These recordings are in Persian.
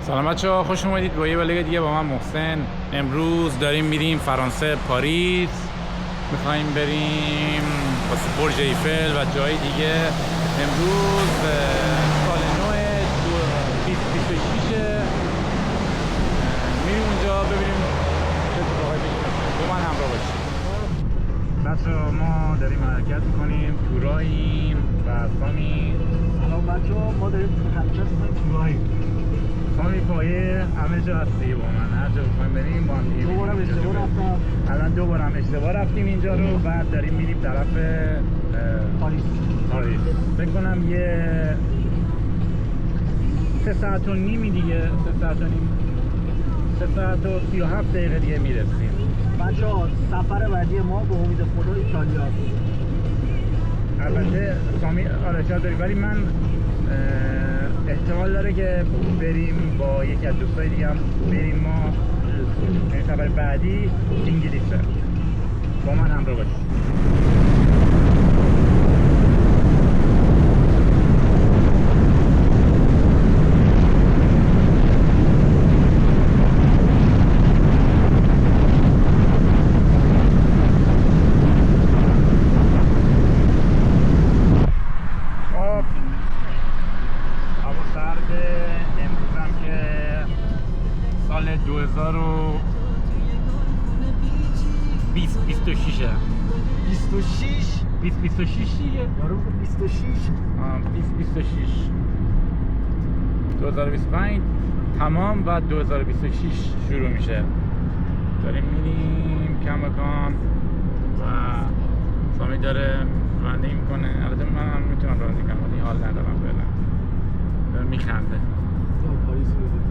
سلام بچه‌ها، خوش اومدید با یه ولاگ دیگه با من محسن. امروز داریم میریم فرانسه، پاریس. میخوایم بریم واسه برج ایفل و جای دیگه. امروز سال نو 2026 میریم اونجا ببینیم چه اتفاقی میفته. با من همراه باشید. بچه‌ها ما داریم حرکت میکنیم، توراییم و سامی. سلام بچه‌ها، ما داریم حرکت میکنیم توراییم. سامی پایه همه جا هستی با من، هر جا بخوایم بریم با هم دیگه. دوبارم اشتباه رفتم. الان دوبارم اشتباه رفتیم اینجا رو، بعد داریم میریم طرف پاریس. فکر کنم یه 3 ساعت و نیمی دیگه، 3 ساعت و 37 دقیقه دیگه میرسیم. بچه‌ها سفر بعدی ما به امید خدا ایتالیا است. البته سامی آره شاید داری، ولی من احتمال داره که بریم با یکی از دوستای دیگه هم بریم. ما این سفر بعدی انگلیسه. با من همراه باشید. سال 2026 2026 دیگه. یارو 26 2025 تمام و 2026 شروع میشه. داریم میریم کماکان و سامی داره رانندگی میکنه. البته من هم میتونم رانندگی کنم ولی حال ندارم فعلا. داره میخنده. پاریس میریم.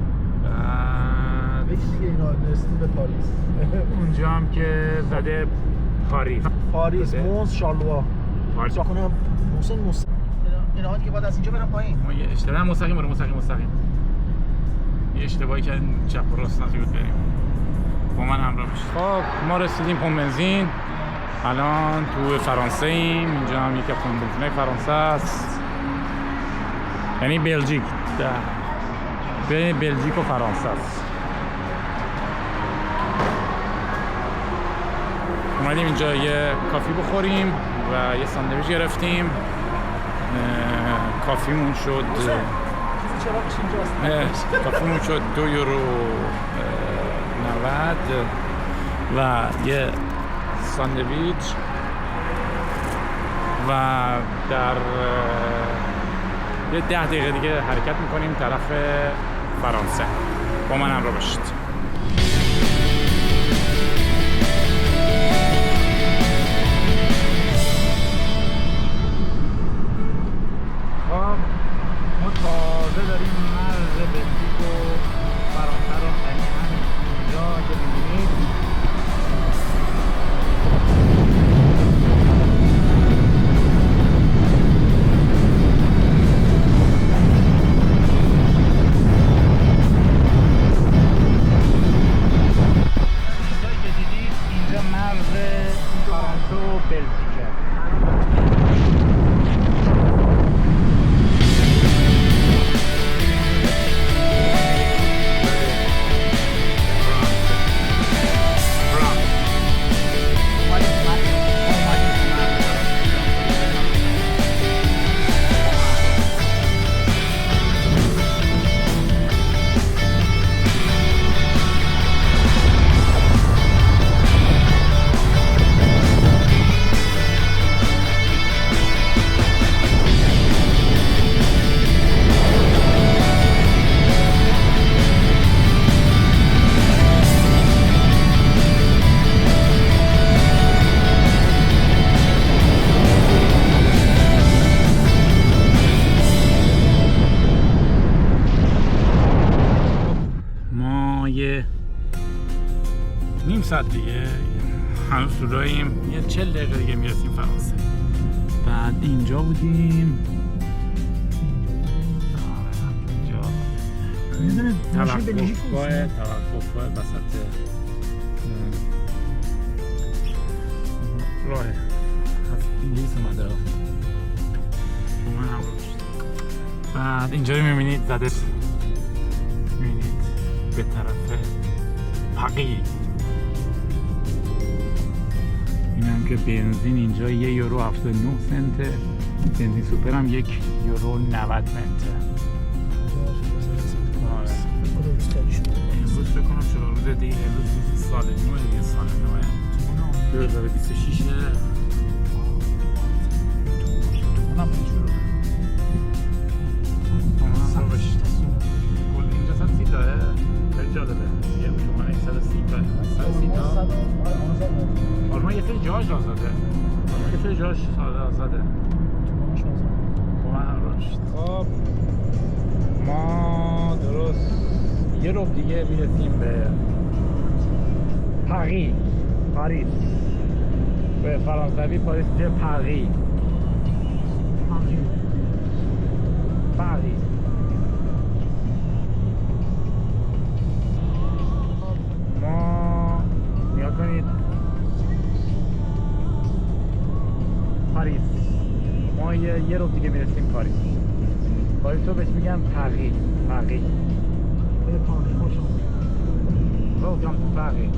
بعد دیگه اینا رسیدیم به پاریس. اونجا هم که زده پاریس مونس شارلوا. پاریس کنم محسن اینا دیگه بعد از اینجا برم پایین. ما یه اشتباه مستقیم یه اشتباهی کردیم، چپ و راست نزدیک بریم. با من همراه باشید. خب ما رسیدیم پمپ بنزین. الان تو فرانسه ایم. اینجا هم یکی از پمپ بنزینای فرانسه است، یعنی بلژیک. به بلژیک و فرانسه است. اومدیم اینجا یه کافی بخوریم و یه ساندویچ گرفتیم. کافیمون شد کافیمون شد 2 یورو 90 و یه ساندویچ و در یه 10 دقیقه دیگه حرکت میکنیم طرف فرانسه. با من همراه باشید. ما تازه داریم مرز بلژیک و فرانسه رو، یعنی همین اینجا که می‌بینید اینجایی که دیدید اینجا مرز فرانسه و بلژیکه. نیم ساعت دیگه هنوز تو راهیم. یه 40 دقیقه دیگه میرسیم فرانسه. بعد اینجا بودیم، توقفگاه وسط راه از انگلیس اومده. بعد اینجا رو میبینید زده، میبینید به طرف پاقی. این هم که بنزین اینجا 1 یورو 79 سنته، بنزین سوپر هم 1 یورو 90 سنته. امروز فکر کنم شروع روز دیگه، امروز سال نوه دیگه، سال نوه 2026 اونم باید شروع اینجا 130 تاه، خیلی جالبه. یه میتونه 130 تاه، 130 تاه. آلمان یه سری جاش آزاده، یه سری جاش آزاده. با من رشد. خب ما درست یه رو دیگه میرسیم به پاریس. به فرانسوی پاریس میشه پاریس. ما نیا کنید پاریس. ما یه رو دیگه میرسیم پاریس رو بهش میگن پاریس. Welcome to Paris.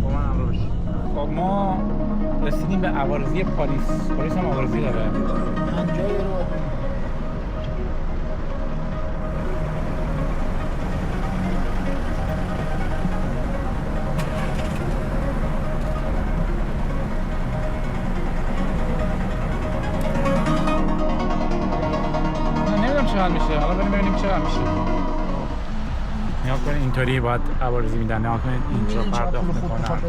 با من همراه باشید. خب ما رسیدیم به عوارضی پاریس هم عوارضی داره. 50 یورو. نمیدونم چقدر میشه، حالا بریم ببینیم چقدر میشه. نیا کنید اینطوری باید عوارضی میدن، نیا کنید اینجا پرداخت میکنن.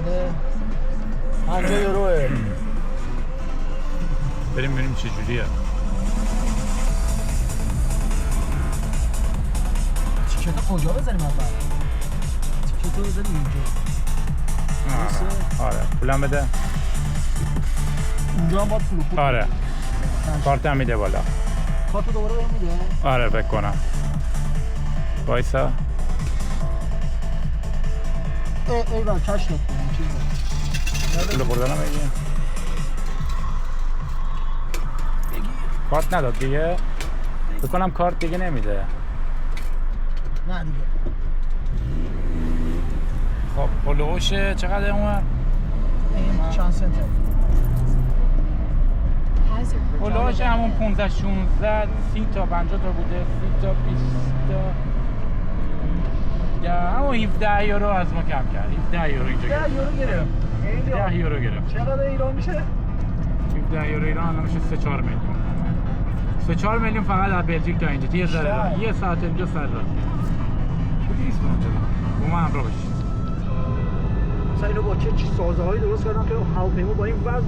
50 یوروه. بریم ببینیم چه جوریه. تیکت کجا بزنیم اول؟ تیکت رو بزنیم اینجا. آره پولم بده. اینجا هم باید پول. آره کارتم میده بالا. کارتو دوباره بهم میده؟ آره فکر کنم. وایسا. ای بابا کش داد. پول خوردنم بگیم. کارت نداد دیگه؟ فکر کنم کارت دیگه نمیده. نه دیگه. خب هلوشه چقدر اون؟ این چند سنته؟ هلوش همون 15 16 30 تا 50 تا بوده، 30 تا 20 تا همون 17 یورو از ما کم کرد. 17 یورو اینجا گرفت. 10 یورو گرفت. 10 یورو گرفت. چقدر ایران میشه؟ 17 یورو ایران الان میشه 3-4 میلیون. 3-4 میلیون فقط از بلژیک تا اینجا. یه ذره یه ساعت اینجا سر راه. خوبی نیست اونجا. با ما همراه باشید. مثلا اینو با چه سازه‌هایی درست کردن که هواپیما با این وزن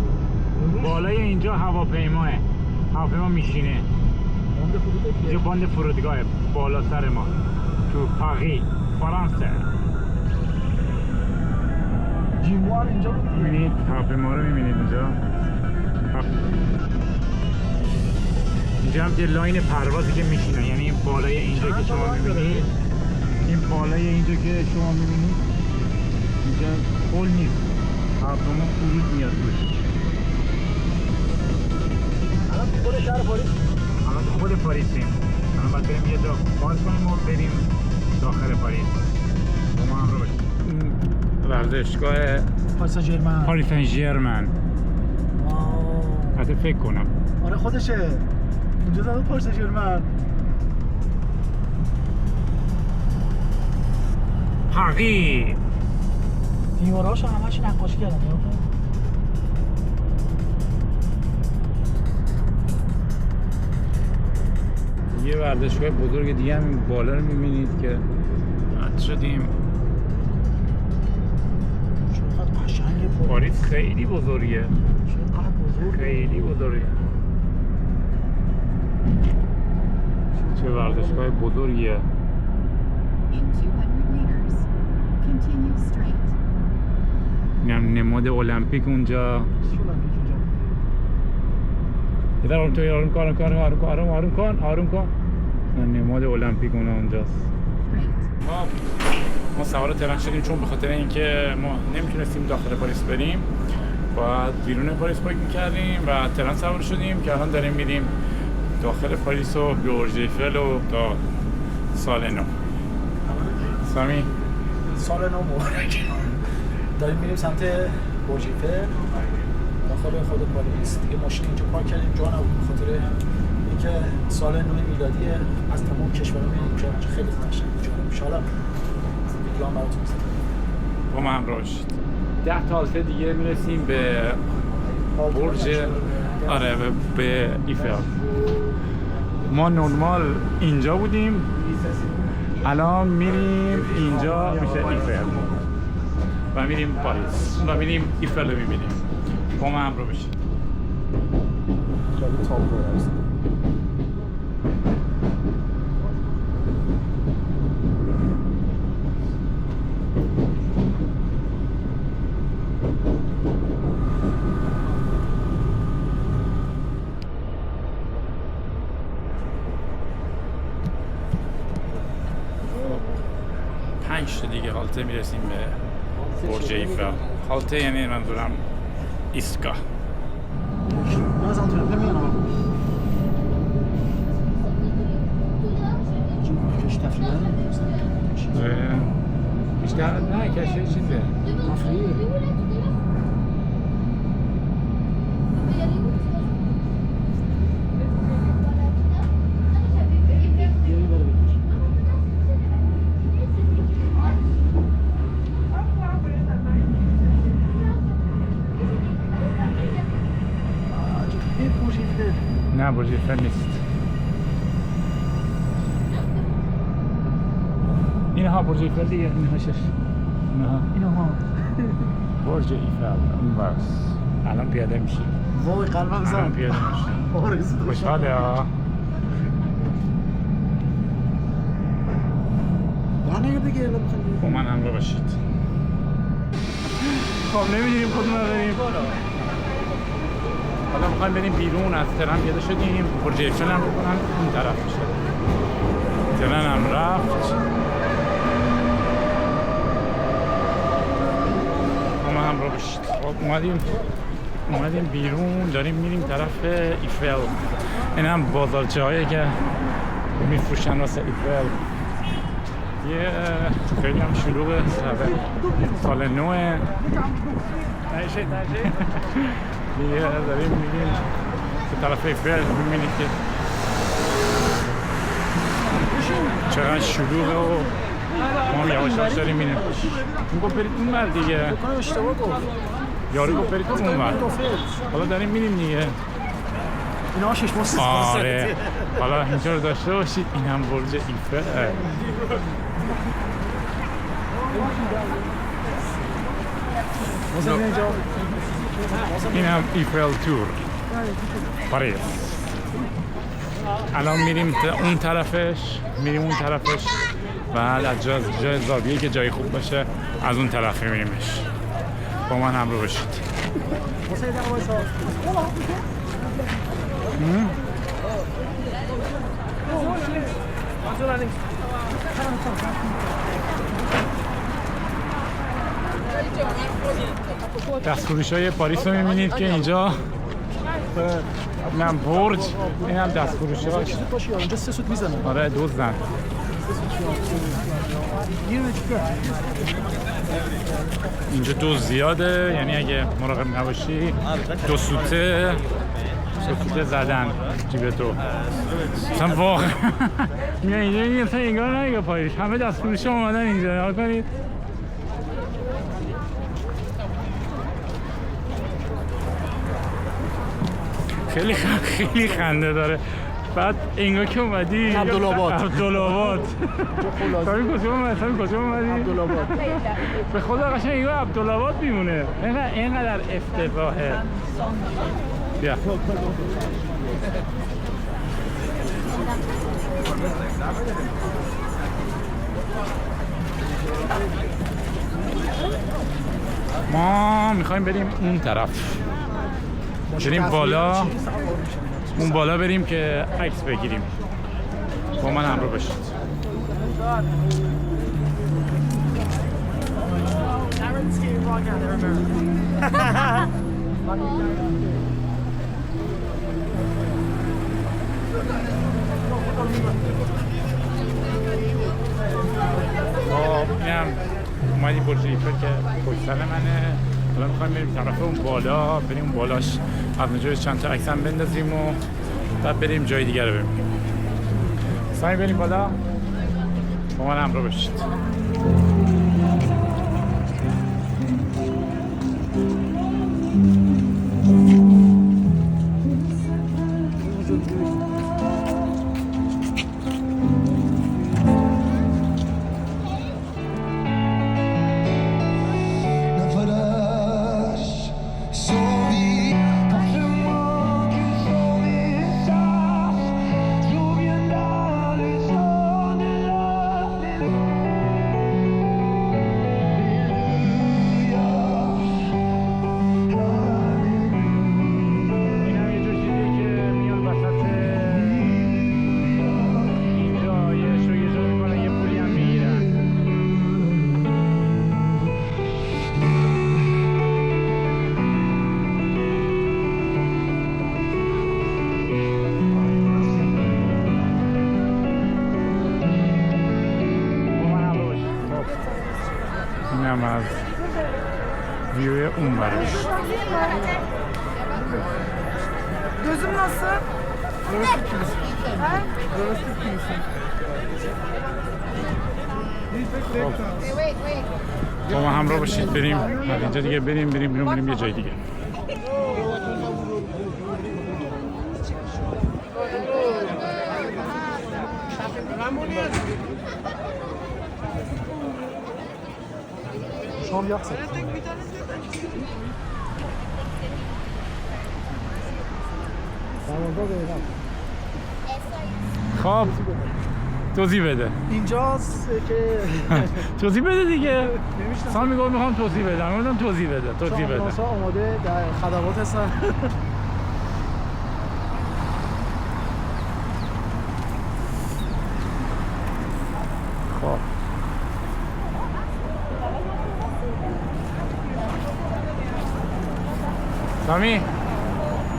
بالای اینجا هواپیماه میشینه. اینجا باند فرودگاه بالا سر ما تو پاریس فرانسه. جیموار اینجا میبینید هواپیما رو میبینید اینجا هم لاین پروازی که میشینه، یعنی این بالای اینجا که شما میبینید، این بالای اینجا که شما میبینید اینجا پل نیست، هواپیما فرود میاد روش. الان خود شهر پاریس، الان خود پاریسیم. الان باید بریم یه جا باز کنیم و بریم داخل پاریس. با ما هم رو باشیم. ورزشگاه پاریس سن ژرمن. حتی فکر کنم آره خودشه. اینجا زده پاریس سن ژرمن. پاریس. دیوارهاش همش نقاشی کردن. یه ورزشگاه بزرگ دیگه هم بالا رو می‌بینید که رد شدیم. چقدر قشنگه پاریس. خیلی بزرگه. چقدر بزرگه. خیلی بزرگه. چه ورزشگاه بزرگیه. این هم نماد المپیک اونجا. یه در آروم توی آروم کن. نماد المپیک اونجاست. ما سوار ترن شدیم چون به خاطر اینکه ما نمیتونستیم داخل پاریس بریم، باید بیرون پاریس پارک میکردیم و ترن سوار شدیم که الان داریم میریم داخل پاریس و برج ایفل و تا سال نو. سامی سال نو مبارک. داریم میریم سمت برج ایفل داخل خود پاریس. دیگه ماشین اینجا پارک کردیم، جا نبود به خاطر اینکه سال نو میلادی از تمام کشورها میریم اینجا خیلی قشنگه. ان شاء الله ویدیو براتون میذارم. با من همراه باشید. 10 تا هالته دیگه میرسیم به برج، آره به ایفل. ما نورمال اینجا بودیم، الان میریم اینجا میشه ایفل و میریم پاریس و میریم ایفل رو میبینیم. با من همراه باشید. خیلی تاپ هست. دیگه هالته میرسیم به برج ایفل. هالته یعنی منظورم ایستگاه. نه زنطوره نمیانم. بیشتر نه کشه چیزه نه برج ایفل نیست. اینها برج ایفل دیگه، اینها شش. اینها برج ایفل اون برس. الان پیاده میشیم. وای قلبم زد. الان پیاده میشیم. خوشحاله ها. نه دیگه با من همراه باشید. خب نمیدونیم کدوم رو بریم. حالا میخوایم بریم بیرون، از ترن پیاده شدیم، برج ایفل هم بکنن اون طرف میشه. ترن هم رفت. ما هم رو بشید. اومدیم بیرون، داریم میریم طرف ایفل. این هم بازارچه هایی که میفروشن واسه ایفل. یه خیلی هم شلوغه، سال نوه. دیگه داریم میریم به طرف ایفل. میبینید که چقدر شلوغه و ما هم یواش یواش داریم میریم. اون گفت برید اون بر دیگه. بکنم اشتباه گفت. یارو گفت برید اون بر. حالا داریم میریم دیگه. اینا 6 ماه سیستم. آره. حالا اینجا رو داشته باشید. این هم برج ایفل. این هم ایفل تور پاریس. الان میریم اون طرفش، بعد از جای زاویه‌ای که جای خوب باشه از اون طرف میریمش. با من همراه باشید. دستفروش‌های پاریس رو می‌بینید که اینجا اینم برج، اینم دستفروش‌هاش. اینجا 3 سوت میزنه. آره دزدن. اینجا دوز زیاده، یعنی اگه مراقب نباشی 2 سوته زدن جیب تو. مثلا واقعا میان اینجا این اصلا انگار نگه پاریس، همه دستفروشی اومدن اینجا. نگاه کنید خیلی خنده داره. بعد انگار که اومدی عبدالآباد. سامی کجا اومدی؟ عبدالآباد. به خدا قشنگ انگار عبدالآباد میمونه. اینقدر افتضاحه. بیا ما میخوایم بریم اون طرف، بریم بالا، اون بالا بریم که عکس بگیریم. با من همراه باشید. میگم اومدی برج ایفل که پشت سر منه. حالا میخوایم بریم طرف اون بالا، بریم اون بالاش از اونجا چند تا عکس هم بندازیم و بعد بریم جای دیگر رو ببینیم. سعی بریم بالا، با من همراه بشید. اینم از ویوی اون برش. Gözüm nasıl? Burası kilise. Ha? Burası kilise. با ما همراه باشید بریم از اینجا دیگه بریم یه جای دیگه. شام یخ خب توضیح بده. اینجاست که توضیح بده دیگه. نمی‌شناسم. سامی گفت میخوام توضیح بدم. گفتم توضیح بده. شامپانزها آماده در خدمات هستن. خب سامی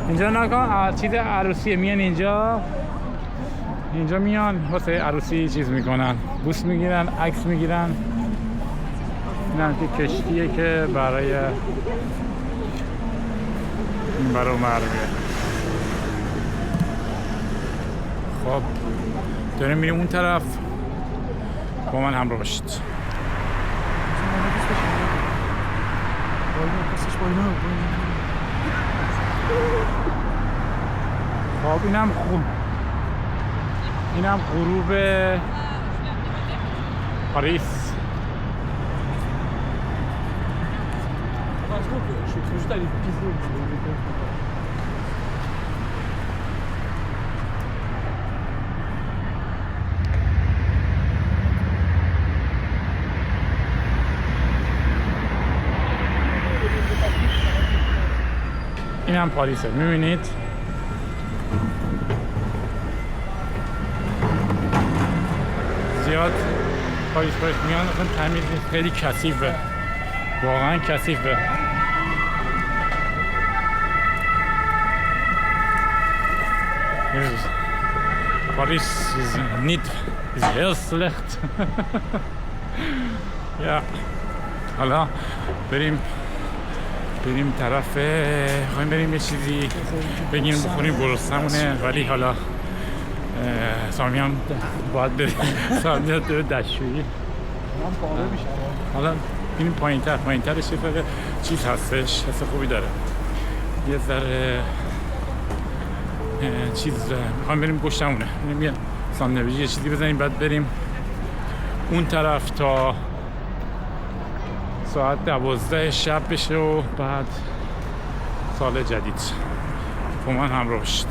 اینجا نکن، چیز عروسیه، میان اینجا میان واسه عروسی چیز میکنن، بوس میگیرن، عکس میگیرن. اینم که کشتیه که برای این برای مرمیه. خب داریم میریم اون طرف، با من همراه باشید. خب اینم غروب پاریس. اینم پاریسه، میبینید زیاد پاریس میان، اصلا تمیز نیست، خیلی کثیفه، واقعا کثیفه. Paris is niet, is heel slecht. Ja, حالا بریم طرف، خواهیم بریم یه چیزی بگیم بخوریم، گرسنمونه، ولی حالا سامی هم باید بریم، سامی هم داره دستشویی. حالا بریم پایین‌ترش یه فرق چیز هستش، حس خوبی داره، یه ذره چیز میخوایم بریم گشتمونه، بریم یه ساندویچ یه چیزی بزنیم، بعد بریم اون طرف تا ساعت 12 شب بشه و بعد سال جدید. با من همراه باشید.